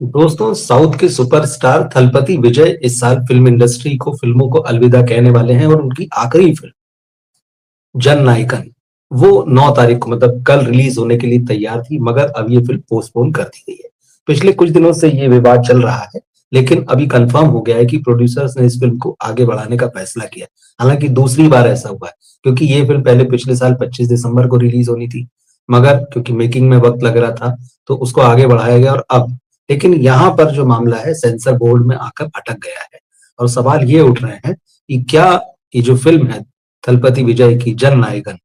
दोस्तों, साउथ के सुपरस्टार थलपति विजय इस साल फिल्म इंडस्ट्री को फिल्मों को अलविदा कहने वाले हैं और उनकी आखिरी फिल्म जननायकन वो 9 तारीख को मतलब कल रिलीज होने के लिए तैयार थी, मगर अब ये फिल्म पोस्टपोन कर दी गई है। पिछले कुछ दिनों से ये विवाद चल रहा है, लेकिन अभी कंफर्म हो गया है कि प्रोड्यूसर्स ने इस फिल्म को आगे बढ़ाने का फैसला किया। हालांकि दूसरी बार ऐसा हुआ है, क्योंकि ये फिल्म पहले पिछले साल 25 दिसंबर को रिलीज होनी थी, मगर क्योंकि मेकिंग में वक्त लग रहा था, तो उसको आगे बढ़ाया गया और अब लेकिन यहाँ पर जो मामला है सेंसर बोर्ड में आकर अटक गया है और सवाल ये उठ रहे हैं कि क्या ये जो फिल्म है थलपति विजय की जननायकन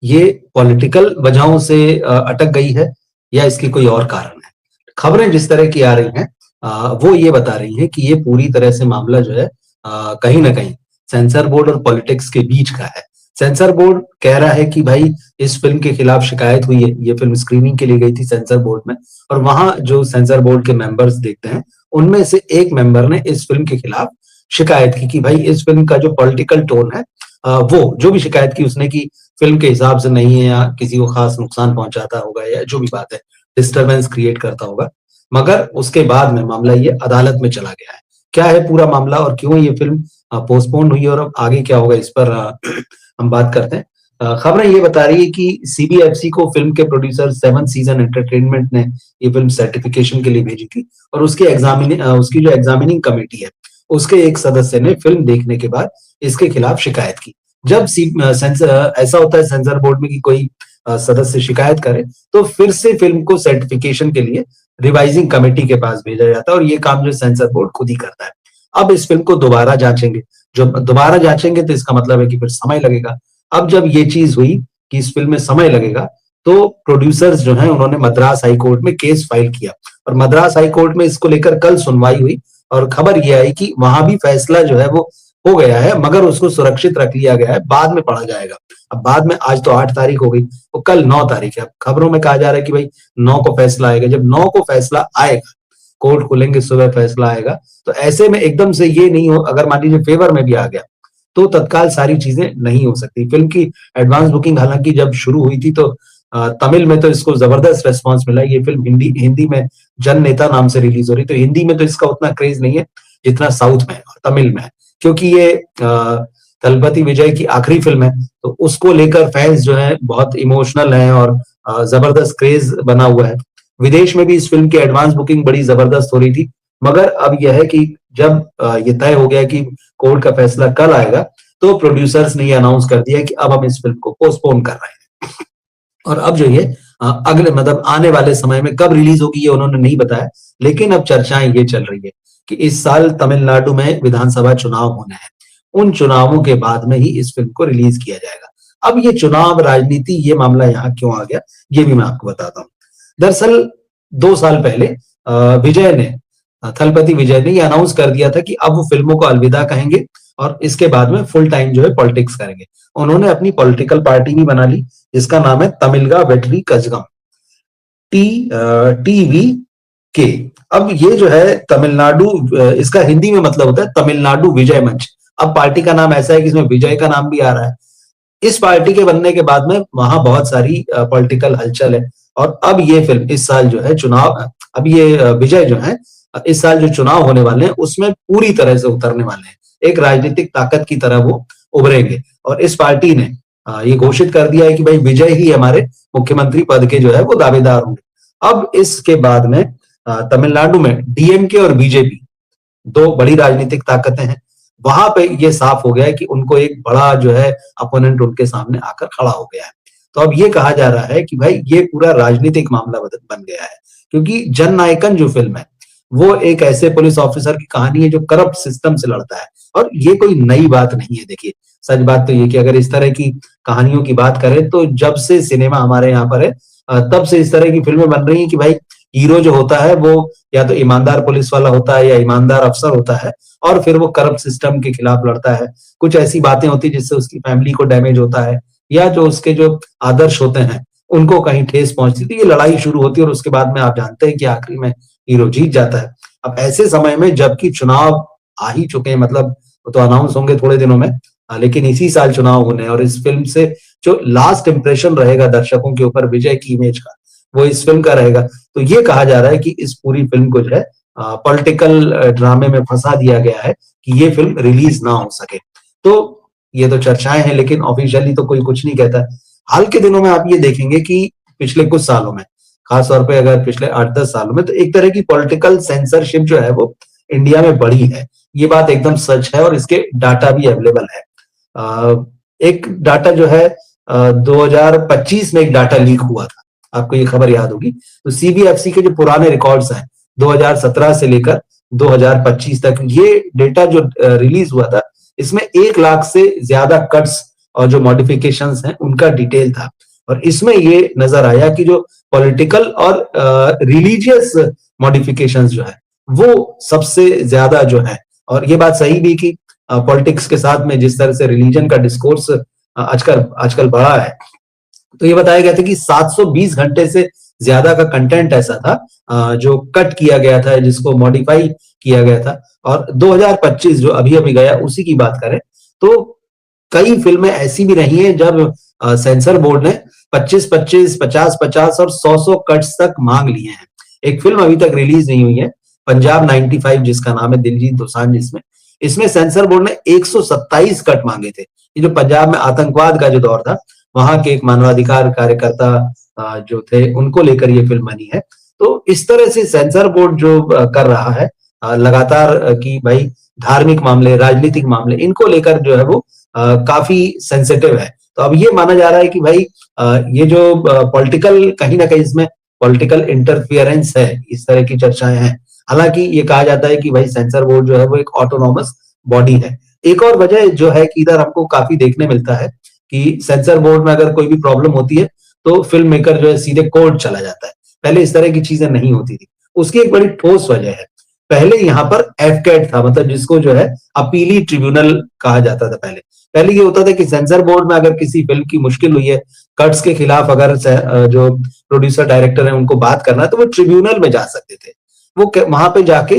ये पॉलिटिकल वजहों से अटक गई है या इसकी कोई और कारण है। खबरें जिस तरह की आ रही हैं वो ये बता रही हैं कि ये पूरी तरह से मामला जो है कहीं ना कहीं सेंसर बोर्ड और पॉलिटिक्स के बीच का है। सेंसर बोर्ड कह रहा है कि भाई इस फिल्म के खिलाफ शिकायत हुई है, ये फिल्म स्क्रीनिंग के लिए गई थी सेंसर बोर्ड में और वहां जो सेंसर बोर्ड के मेंबर्स देखते हैं उनमें से एक मेंबर ने इस फिल्म के खिलाफ शिकायत की कि भाई इस फिल्म का जो पॉलिटिकल टोन है वो जो भी शिकायत की उसने की फिल्म के हिसाब से नहीं है या किसी को खास नुकसान पहुंचाता होगा या जो भी बात है डिस्टरबेंस क्रिएट करता होगा। मगर उसके बाद में मामला ये अदालत में चला गया है। क्या है पूरा मामला और क्यों ये फिल्म पोस्टपोन हुई और अब आगे क्या होगा इस पर हम बात करते हैं। खबरें ये बता रही है कि सीबीएफसी को फिल्म के प्रोड्यूसर सेवन सीजन एंटरटेनमेंट ने ये फिल्म सर्टिफिकेशन के लिए भेजी थी और उसकी जो एग्जामिनिंग कमेटी है उसके एक सदस्य ने फिल्म देखने के बाद इसके खिलाफ शिकायत की। जब ऐसा होता है सेंसर बोर्ड में कि कोई सदस्य शिकायत करे तो फिर से फिल्म को सर्टिफिकेशन के लिए रिवाइजिंग कमेटी के पास भेजा जाता है और ये काम जो सेंसर बोर्ड खुद ही करता है। अब इस फिल्म को दोबारा जांचेंगे, जब दोबारा जांचेंगे तो इसका मतलब है कि फिर समय लगेगा। अब जब ये चीज हुई कि इस फिल्म में समय लगेगा तो प्रोड्यूसर्स जो हैं उन्होंने मद्रास हाई कोर्ट में केस फाइल किया और मद्रास हाई कोर्ट में इसको लेकर कल सुनवाई हुई और खबर ये आई कि वहां भी फैसला जो है वो हो गया है, मगर उसको सुरक्षित रख लिया गया है, बाद में पढ़ा जाएगा। अब बाद में आज तो 8 तारीख हो गई, तो कल 9 तारीख है। खबरों में कहा जा रहा है कि भाई 9 को फैसला आएगा। जब 9 को फैसला आएगा, कोर्ट खुलेंगे, सुबह फैसला आएगा, तो ऐसे में एकदम से ये नहीं हो, अगर मान लीजिए फेवर में भी आ गया तो तत्काल सारी चीजें नहीं हो सकती। फिल्म की एडवांस बुकिंग हालांकि जब शुरू हुई थी तो तमिल में तो इसको जबरदस्त रेस्पॉन्स मिला। ये फिल्म हिंदी हिंदी में जन नेता नाम से रिलीज हो रही, तो हिंदी में तो इसका उतना क्रेज नहीं है जितना साउथ में और तमिल में है, क्योंकि ये थलपति विजय की आखिरी फिल्म है, तो उसको लेकर फैंस जो है बहुत इमोशनल हैं और जबरदस्त क्रेज बना हुआ है। विदेश में भी इस फिल्म की एडवांस बुकिंग बड़ी जबरदस्त हो रही थी, मगर अब यह है कि जब ये तय हो गया कि कोर्ट का फैसला कल आएगा, तो प्रोड्यूसर्स ने ये अनाउंस कर दिया कि अब हम इस फिल्म को पोस्टपोन कर रहे हैं और अब जो ये अगले मतलब आने वाले समय में कब रिलीज होगी ये उन्होंने नहीं बताया, लेकिन अब चर्चाएं ये चल रही है कि इस साल तमिलनाडु में विधानसभा चुनाव होने हैं, उन चुनावों के बाद में ही इस फिल्म को रिलीज किया जाएगा। अब ये चुनाव राजनीति ये मामला यहाँ क्यों आ गया ये भी मैं आपको बताता हूँ। दरअसल 2 साल पहले थलपति विजय ने ये अनाउंस कर दिया था कि अब वो फिल्मों को अलविदा कहेंगे और इसके बाद में फुल टाइम जो है पॉलिटिक्स करेंगे। उन्होंने अपनी पॉलिटिकल पार्टी भी बना ली जिसका नाम है तमिलगा वेट्री कजगम, टीवी के। अब ये जो है तमिलनाडु, इसका हिंदी में मतलब होता है तमिलनाडु विजय मंच। अब पार्टी का नाम ऐसा है कि इसमें विजय का नाम भी आ रहा है। इस पार्टी के बनने के बाद में वहां बहुत सारी पॉलिटिकल हलचल है और अब ये फिल्म इस साल जो है चुनाव, अब ये विजय जो है इस साल जो चुनाव होने वाले हैं उसमें पूरी तरह से उतरने वाले हैं, एक राजनीतिक ताकत की तरह वो उभरेंगे और इस पार्टी ने ये घोषित कर दिया है कि भाई विजय ही हमारे मुख्यमंत्री पद के जो है वो दावेदार होंगे। अब इसके बाद में तमिलनाडु में डीएमके और बीजेपी 2 बड़ी राजनीतिक ताकतें हैं, वहां पे ये साफ हो गया है कि उनको एक बड़ा जो है अपोनेंट उनके सामने आकर खड़ा हो गया है। तो अब ये कहा जा रहा है कि भाई ये पूरा राजनीतिक मामला बन गया है, क्योंकि जननायकन जो फिल्म है वो एक ऐसे पुलिस ऑफिसर की कहानी है जो करप्ट सिस्टम से लड़ता है और ये कोई नई बात नहीं है। देखिए, सच बात तो ये कि अगर इस तरह की कहानियों की बात करें तो जब से सिनेमा हमारे यहाँ पर है तब से इस तरह की फिल्में बन रही हैं कि भाई हीरो जो होता है वो या तो ईमानदार पुलिस वाला होता है या ईमानदार अफसर होता है और फिर वो करप्ट सिस्टम के खिलाफ लड़ता है। कुछ ऐसी बातें होती है जिससे उसकी फैमिली को डैमेज होता है या जो उसके जो आदर्श होते हैं उनको कहीं ठेस पहुंचती, तो ये लड़ाई शुरू होती है और उसके बाद में आप जानते हैं कि आखिरी में हीरो जीत जाता है। अब ऐसे समय में जबकि चुनाव आ ही चुके हैं, मतलब वो तो अनाउंस होंगे थोड़े दिनों में, लेकिन इसी साल चुनाव होने हैं और इस फिल्म से जो लास्ट इंप्रेशन रहेगा दर्शकों के ऊपर विजय की इमेज का, वो इस फिल्म का रहेगा। तो ये कहा जा रहा है कि इस पूरी फिल्म को जो है पॉलिटिकल ड्रामे में फंसा दिया गया है कि ये फिल्म रिलीज ना हो सके। तो ये तो चर्चाएं हैं, लेकिन ऑफिशियली तो कोई कुछ नहीं कहता। हाल के दिनों में आप ये देखेंगे कि पिछले कुछ सालों में, खास तौर पे अगर पिछले 8-10 सालों में, तो एक तरह की पॉलिटिकल सेंसरशिप जो है वो इंडिया में बढ़ी है। ये बात एकदम सच है और इसके डाटा भी अवेलेबल है। एक डाटा जो है 2025 में एक डाटा लीक हुआ था, आपको ये खबर याद होगी। तो सीबीएफसी के जो पुराने रिकॉर्ड्स हैं 2017 से लेकर 2025 तक, ये डेटा जो रिलीज हुआ था, इसमें 1 लाख से ज्यादा कट्स और जो मॉडिफिकेशंस हैं उनका डिटेल था। और इसमें ये नजर आया कि जो पॉलिटिकल और रिलीजियस मॉडिफिकेशंस जो है वो सबसे ज्यादा जो है। और ये बात सही भी कि पॉलिटिक्स के साथ में जिस तरह से रिलीजन का डिस्कोर्स आजकल आजकल बढ़ा है, तो ये बताया गया था कि 720 घंटे से ज्यादा का कंटेंट ऐसा था जो कट किया गया था, जिसको मॉडिफाई किया गया था। और 2025 जो अभी अभी गया उसी की बात करें तो कई फिल्में ऐसी भी रही हैं जब सेंसर बोर्ड ने 25-25, 50-50 और 100-100 कट्स तक मांग लिए हैं। एक फिल्म अभी तक रिलीज नहीं हुई है, पंजाब 95, जिसका नाम है दिलजीत दोसांझ, जिसमें इसमें सेंसर बोर्ड ने 127 कट मांगे थे। ये जो पंजाब में आतंकवाद का जो दौर था, वहां के एक मानवाधिकार कार्यकर्ता जो थे, उनको लेकर ये फिल्म बनी है। तो इस तरह से सेंसर बोर्ड जो कर रहा है लगातार कि भाई धार्मिक मामले, राजनीतिक मामले, इनको लेकर जो है वो काफी सेंसिटिव है। तो अब ये माना जा रहा है कि भाई ये जो पॉलिटिकल, कहीं ना कहीं इसमें पॉलिटिकल इंटरफियरेंस है, इस तरह की चर्चाएं हैं। हालांकि ये कहा जाता है कि भाई सेंसर बोर्ड जो है वो एक ऑटोनॉमस बॉडी है। एक और वजह जो है कि इधर हमको काफी देखने मिलता है कि सेंसर बोर्ड में अगर कोई भी प्रॉब्लम होती है तो फिल्म मेकर जो है सीधे कोर्ट चला जाता है। पहले इस तरह की चीजें नहीं होती थी। उसकी एक बड़ी ठोस वजह है, पहले यहाँ पर एफकेट था, मतलब जिसको जो है अपीली ट्रिब्यूनल कहा जाता था। पहले ये होता था कि सेंसर बोर्ड में अगर किसी फिल्म की मुश्किल हुई है, कट्स के खिलाफ अगर जो प्रोड्यूसर डायरेक्टर है उनको बात करना है, तो वो ट्रिब्यूनल में जा सकते थे। वो वहां पे जाके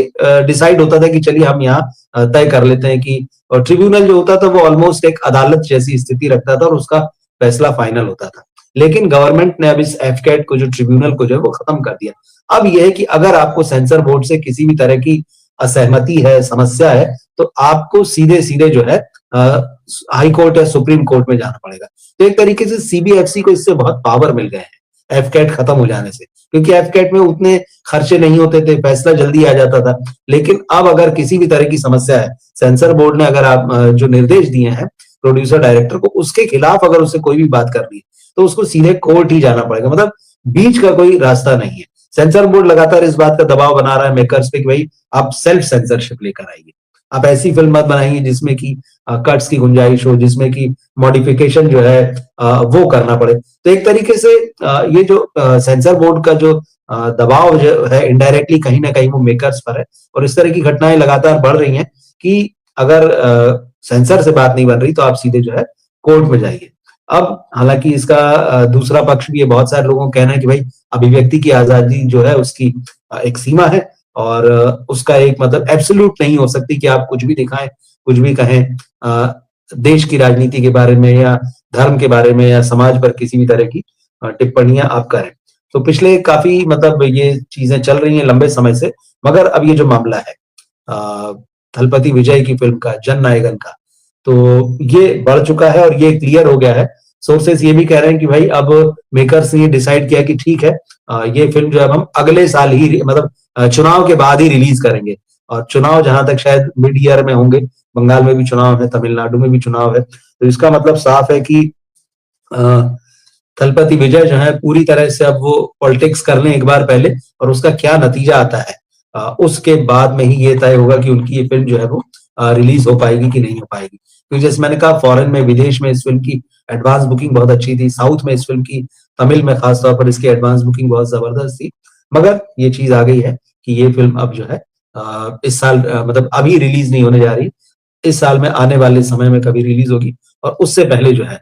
डिसाइड होता था कि चलिए हम यहाँ तय कर लेते हैं कि, और ट्रिब्यूनल जो होता था वो ऑलमोस्ट एक अदालत जैसी स्थिति रखता था और उसका फैसला फाइनल होता था। लेकिन गवर्नमेंट ने अब इस एफकेट को, जो ट्रिब्यूनल को जो है वो खत्म कर दिया। अब यह है कि अगर आपको सेंसर बोर्ड से किसी भी तरह की असहमति है, समस्या है, तो आपको सीधे सीधे जो है हाई कोर्ट या सुप्रीम कोर्ट में जाना पड़ेगा। तो एक तरीके से सीबीएफसी को इससे बहुत पावर मिल गए हैं एफकेट खत्म हो जाने से, क्योंकि एफकेट में उतने खर्चे नहीं होते थे, फैसला जल्दी आ जाता था। लेकिन अब अगर किसी भी तरह की समस्या है, सेंसर बोर्ड ने अगर आप जो निर्देश दिए हैं प्रोड्यूसर डायरेक्टर को, उसके खिलाफ अगर उसे कोई भी बात करनी है तो उसको सीधे कोर्ट ही जाना पड़ेगा। मतलब बीच का कोई रास्ता नहीं है। सेंसर बोर्ड लगातार इस बात का दबाव बना रहा है मेकर्स पे कि भाई आप सेल्फ सेंसरशिप लेकर आइए, आप ऐसी फिल्म मत बनाइए जिसमें कि कट्स की गुंजाइश हो, जिसमें कि मॉडिफिकेशन जो है वो करना पड़े। तो एक तरीके से ये जो सेंसर बोर्ड का जो दबाव जो है इनडायरेक्टली कहीं ना कहीं वो मेकर्स पर है। और इस तरह की घटनाएं लगातार बढ़ रही हैं कि अगर सेंसर से बात नहीं बन रही तो आप सीधे जो है कोर्ट में जाइए। अब हालांकि इसका दूसरा पक्ष भी है, बहुत सारे लोगों का कहना है कि भाई अभिव्यक्ति की आजादी जो है उसकी एक सीमा है और उसका एक मतलब एब्सोल्यूट नहीं हो सकती कि आप कुछ भी दिखाएं, कुछ भी कहें देश की राजनीति के बारे में या धर्म के बारे में या समाज पर किसी भी तरह की टिप्पणियां आप करें। तो पिछले काफी मतलब ये चीजें चल रही हैं लंबे समय से, मगर अब ये जो मामला है थलपति विजय की फिल्म का, जन नायकन का, तो ये बढ़ चुका है और ये क्लियर हो गया है। सोर्सेस ये भी कह रहे हैं कि भाई अब मेकर्स ने ये डिसाइड किया कि ठीक है ये फिल्म जो है हम अगले साल ही, मतलब चुनाव के बाद ही रिलीज करेंगे। और चुनाव जहां तक शायद मिड ईयर में होंगे, बंगाल में भी चुनाव है, तमिलनाडु में भी चुनाव है। तो इसका मतलब साफ है कि थलपति विजय जो है पूरी तरह से अब वो पॉलिटिक्स कर लें एक बार पहले, और उसका क्या नतीजा आता है उसके बाद में ही ये तय होगा कि उनकी ये फिल्म जो है वो रिलीज हो पाएगी कि नहीं हो पाएगी। क्योंकि जैसे मैंने कहा, फॉरेन में, विदेश में इस फिल्म की एडवांस बुकिंग बहुत अच्छी थी, साउथ में इस फिल्म की, तमिल में खासतौर पर इसकी एडवांस बुकिंग बहुत जबरदस्त थी। मगर ये चीज आ गई है कि ये फिल्म अब जो है इस साल मतलब अभी रिलीज नहीं होने जा रही, इस साल में आने वाले समय में कभी रिलीज होगी और उससे पहले जो है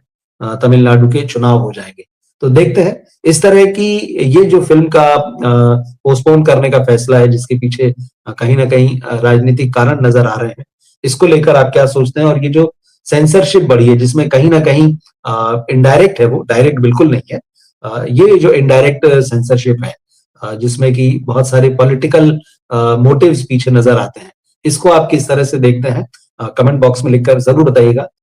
तमिलनाडु के चुनाव हो जाएंगे। तो देखते हैं इस तरह की ये जो फिल्म का पोस्टपोन करने का फैसला है, जिसके पीछे कहीं ना कहीं राजनीतिक कारण नजर आ रहे हैं, इसको लेकर आप क्या सोचते हैं? और ये जो सेंसरशिप बढ़ी है जिसमें कहीं ना कहीं इनडायरेक्ट है, वो डायरेक्ट बिल्कुल नहीं है, ये जो इनडायरेक्ट सेंसरशिप है, जिसमें कि बहुत सारे पॉलिटिकल मोटिव्स पीछे नजर आते हैं, इसको आप किस तरह से देखते हैं? कमेंट बॉक्स में लिखकर जरूर बताइएगा।